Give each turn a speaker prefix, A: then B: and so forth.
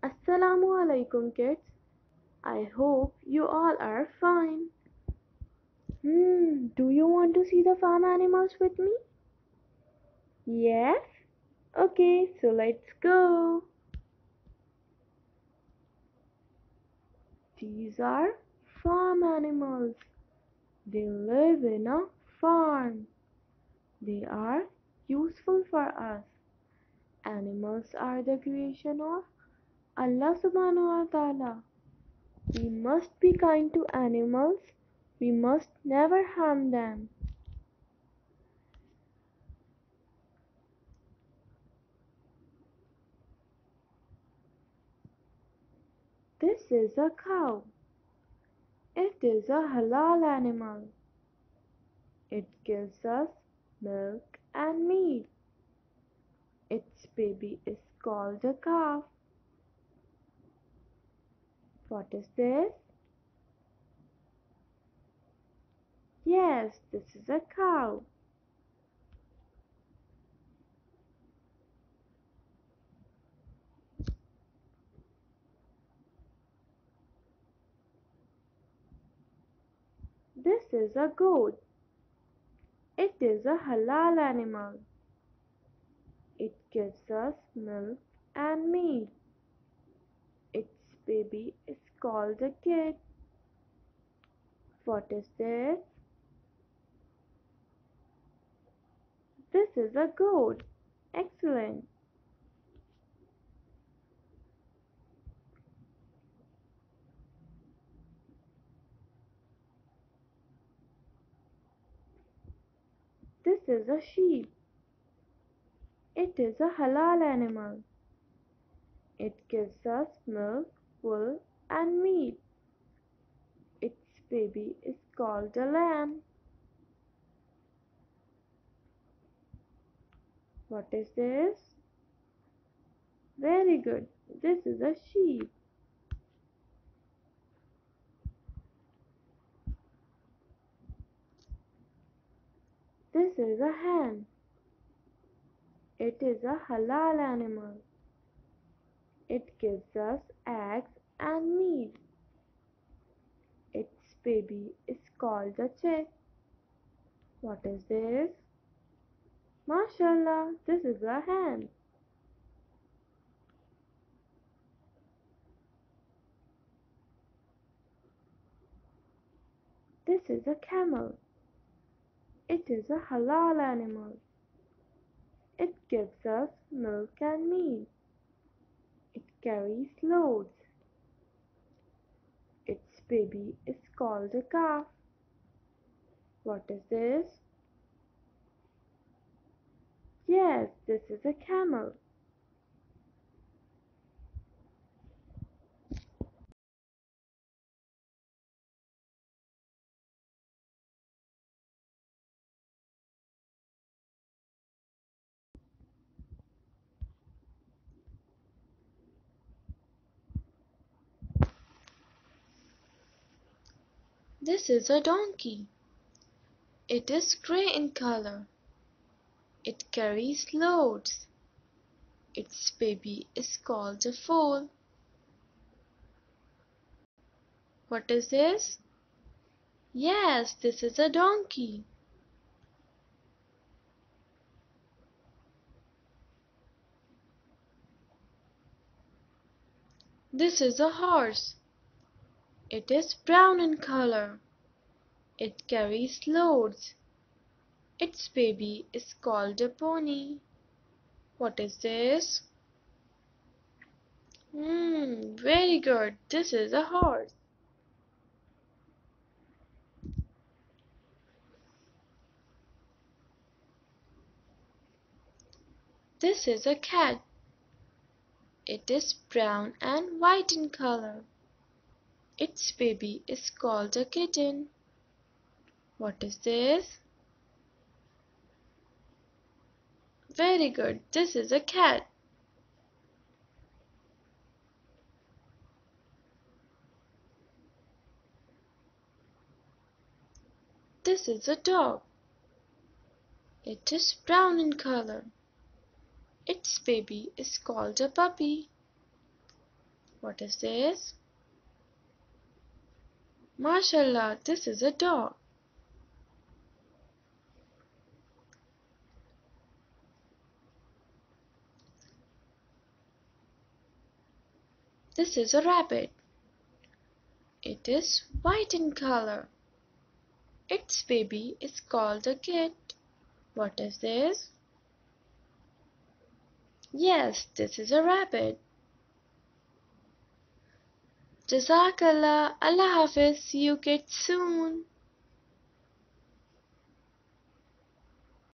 A: Assalamu alaikum kids. I hope you all are fine. Do you want to see the farm animals with me? Yes? Okay, so let's go. These are farm animals. They live in a farm. They are useful for us. Animals are the creation of Allah subhanahu wa ta'ala. We must be kind to animals. We must never harm them. This is a cow. It is a halal animal. It gives us milk and meat. Its baby is called a calf. What is this? Yes, this is a cow. This is a goat. It is a halal animal. It gives us milk and meat. Its baby is called a kid. What is this? This is a goat. Excellent. This is a sheep. It is a halal animal. It gives us milk, wool, and meat. Its baby is called a lamb. What is this? Very good. This is a sheep. This is a hen. It is a halal animal. It gives us eggs and meat. Its baby is called a chick. What is this? MashaAllah, this is a hen. This is a camel. It is a halal animal. It gives us milk and meat. It carries loads. Its baby is called a calf. What is this? Yes, this is a camel. This is a donkey. It is grey in color. It carries loads. Its baby is called a foal. What is this? Yes, this is a donkey. This is a horse. It is brown in color. It carries loads. Its baby is called a pony. What is this? Very good. This is a horse. This is a cat. It is brown and white in color. Its baby is called a kitten. What is this? Very good. This is a cat. This is a dog. It is brown in color. Its baby is called a puppy. What is this? MashaAllah, this is a dog. This is a rabbit. It is white in color. Its baby is called a kit. What is this? Yes, this is a rabbit. Jazakallah. Allah Hafiz. See you kids soon.